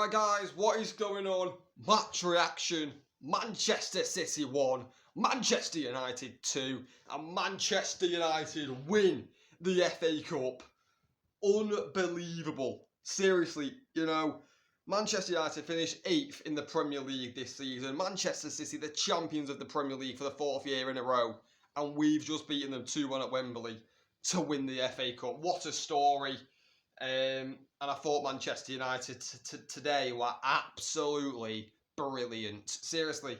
Right guys, what is going on? Match reaction. Manchester City 1, Manchester United 2, and Manchester United win the FA Cup. Unbelievable. Seriously, Manchester United finished 8th in the Premier League this season. Manchester City, the champions of the Premier League for the 4th year in a row. And we've just beaten them 2-1 at Wembley to win the FA Cup. What a story. And I thought Manchester United today were absolutely brilliant. Seriously,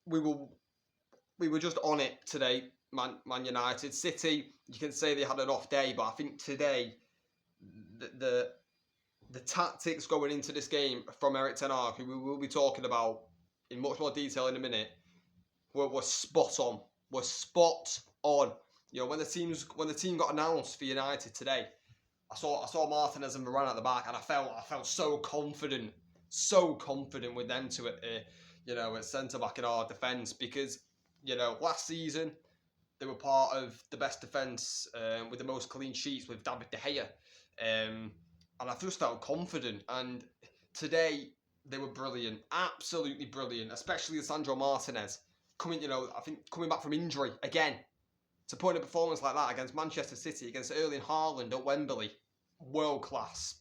we were just on it today, Man United. City, you can say they had an off day, but I think today the tactics going into this game from Erik ten Hag, who we will be talking about in much more detail in a minute, were spot on. Were spot on. When the team got announced for United today, I saw Martinez and Varane at the back, and I felt so confident with them at centre back in our defence, because last season they were part of the best defence with the most clean sheets with David De Gea, and I just felt confident. And today they were brilliant, absolutely brilliant, especially Sandro Martinez coming back from injury again. To put in a performance like that against Manchester City, against Erling Haaland at Wembley, world class.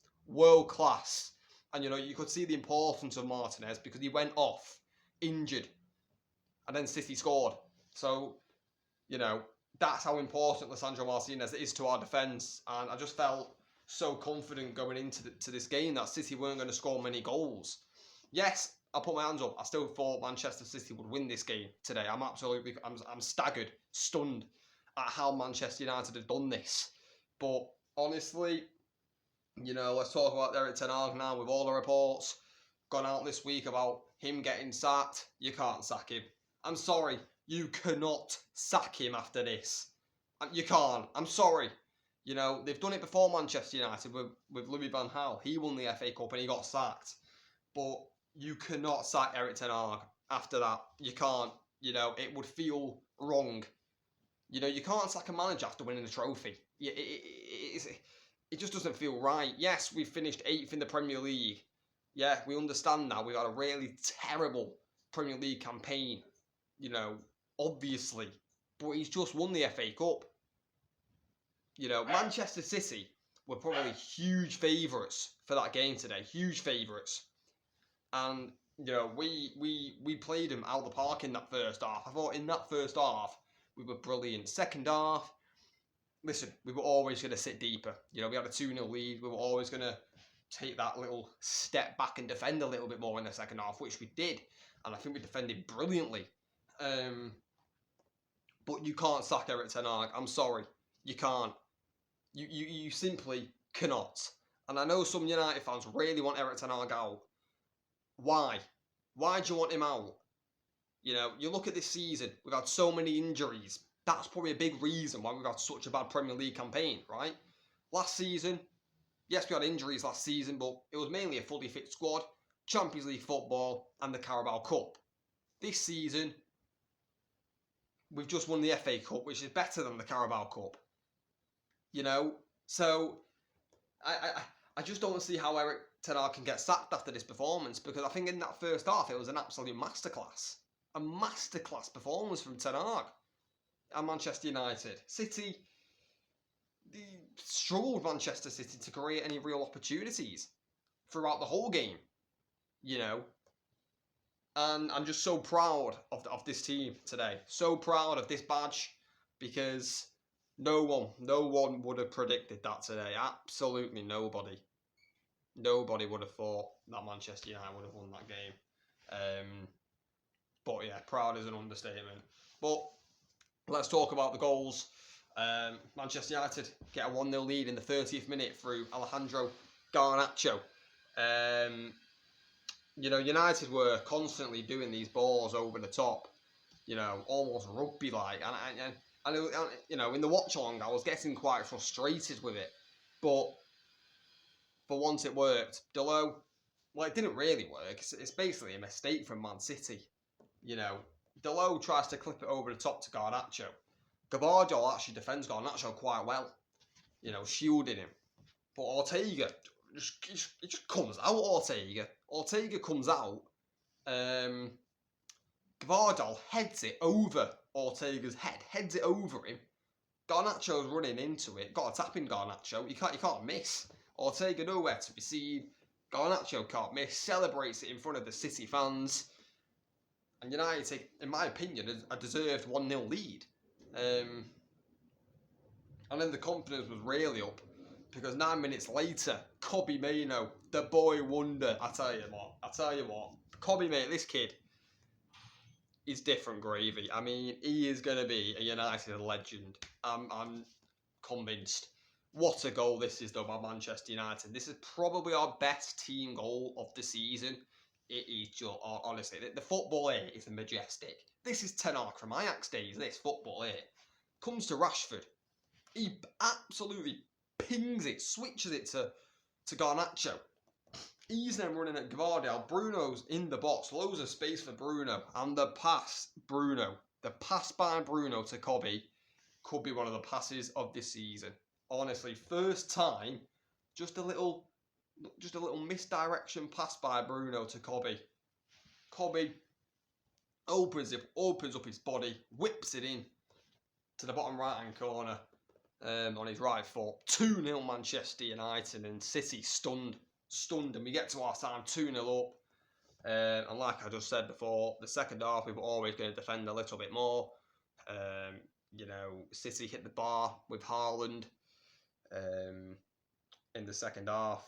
And you could see the importance of Martinez because he went off injured, and then City scored. So that's how important Lisandro Martinez is to our defence. And I just felt so confident going into this game that City weren't going to score many goals. Yes, I put my hands up. I still thought Manchester City would win this game today. I'm staggered, stunned at how Manchester United have done this. But honestly, let's talk about Erik ten Hag now. With all the reports gone out this week about him getting sacked, you can't sack him. I'm sorry, you cannot sack him after this. You can't. I'm sorry. They've done it before, Manchester United, with Louis van Gaal. He won the FA Cup and he got sacked. But you cannot sack Erik ten Hag after that. You can't. It would feel wrong. You can't sack a manager after winning the trophy. It just doesn't feel right. Yes, we've finished 8th in the Premier League. Yeah, we understand that. We've had a really terrible Premier League campaign, obviously. But he's just won the FA Cup. Manchester City were probably huge favourites for that game today. Huge favourites. And, we played them out of the park in that first half. I thought in that first half, we were brilliant. Second half, listen, we were always going to sit deeper. We had a 2-0 lead. We were always going to take that little step back and defend a little bit more in the second half, which we did. And I think we defended brilliantly. But you can't sack Erik ten Hag. I'm sorry. You can't. You simply cannot. And I know some United fans really want Erik ten Hag out. Why? Why do you want him out? You look at this season, we've had so many injuries. That's probably a big reason why we've had such a bad Premier League campaign, right? Last season, yes, we had injuries last season, but it was mainly a fully fit squad, Champions League football, and the Carabao Cup. This season, we've just won the FA Cup, which is better than the Carabao Cup. So I just don't see how Erik ten Hag can get sacked after this performance, because I think in that first half it was an absolute masterclass. A masterclass performance from ten Hag and Manchester United. City, they struggled, Manchester City, to create any real opportunities throughout the whole game. And I'm just so proud of this team today. So proud of this badge, because no one would have predicted that today. Absolutely nobody. Nobody would have thought that Manchester United would have won that game. But yeah, proud is an understatement. But let's talk about the goals. Manchester United get a 1-0 lead in the 30th minute through Alejandro Garnacho. United were constantly doing these balls over the top, almost rugby-like. And in the watch-along, I was getting quite frustrated with it. But for once it worked. Dalot, it didn't really work. It's basically a mistake from Man City. Dalot tries to clip it over the top to Garnacho. Gabardol actually defends Garnacho quite well, shielding him. But Ortega it just comes out. Ortega comes out. Gvardiol heads it over Ortega's head, heads it over him. Garnacho's running into it. Got a tap in Garnacho. You can't miss. Ortega nowhere to be seen. Garnacho can't miss. Celebrates it in front of the City fans. And United, in my opinion, a deserved 1-0 lead. And then the confidence was really up. Because 9 minutes later, Kobbie Mainoo, the boy wonder. I tell you what. Kobbie Mainoo, this kid, is different gravy. I mean, he is going to be a United legend. I'm convinced. What a goal this is, though, by Manchester United. This is probably our best team goal of the season. It is just, honestly, the football here is majestic. This is Ten Hag from Ajax days, this football here. Comes to Rashford. He absolutely pings it, switches it to Garnacho. He's then running at Gvardiol. Bruno's in the box. Loads of space for Bruno. And the pass by Bruno to Kobbie could be one of the passes of this season. Honestly, first time, just a little misdirection pass by Bruno to Kobbie. Kobbie opens up his body, whips it in to the bottom right-hand corner on his right foot. 2-0 Manchester United, and City stunned, and we get to our time 2-0 up. And like I just said before, the second half we were always going to defend a little bit more. City hit the bar with Haaland in the second half.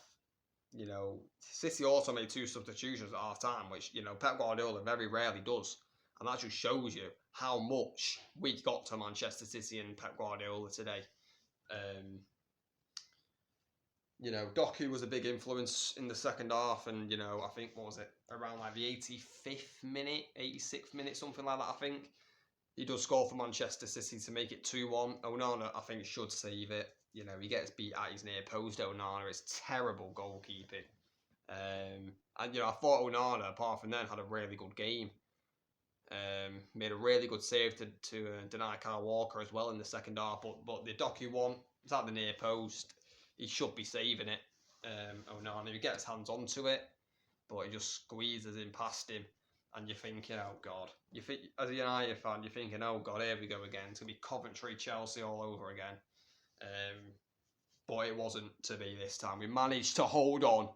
City also made 2 substitutions at half time, which Pep Guardiola very rarely does, and that just shows you how much we got to Manchester City and Pep Guardiola today. Doku was a big influence in the second half, and I think, what was it, around like the 85th minute, 86th minute, something like that. I think he does score for Manchester City to make it 2-1. Onana, I think, should save it. He gets beat at his near post. Onana is terrible goalkeeping. And I thought Onana, apart from then, had a really good game. Made a really good save to deny Kyle Walker as well in the second half. But the Doku one, it's at the near post. He should be saving it. Onana, he gets hands onto it, but he just squeezes in past him. And you're thinking, oh God. As a United fan, you're thinking, oh God, here we go again. It's going to be Coventry, Chelsea all over again. But it wasn't to be this time. We managed to hold on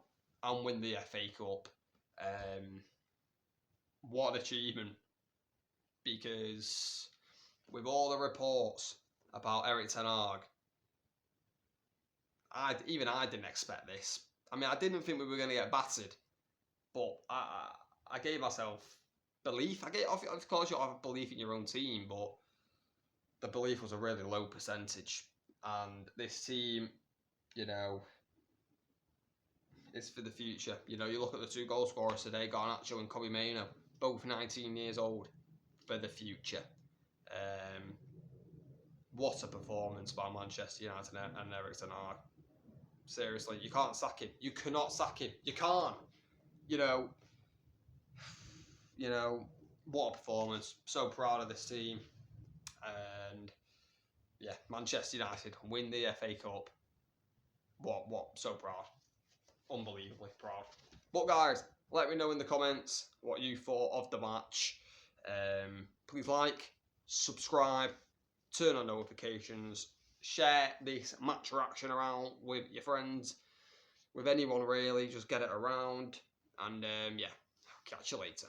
and win the FA Cup. What an achievement. Because with all the reports about Erik ten Hag, I didn't expect this. I mean, I didn't think we were going to get battered. But I gave myself belief. Of course, you have belief in your own team, but the belief was a really low percentage. And this team, is for the future. You look at the 2 goal scorers today, Garnacho and Kobbie Mainoo, both 19 years old, for the future. What a performance by Manchester United and Erik ten Hag. Seriously, you can't sack him. You cannot sack him. You can't. What a performance. So proud of this team. And yeah, Manchester United win the FA Cup. What? So proud. Unbelievably proud. But guys, let me know in the comments what you thought of the match. Please like, subscribe, turn on notifications, share this match reaction around with your friends, with anyone really. Just get it around. And yeah, I'll catch you later.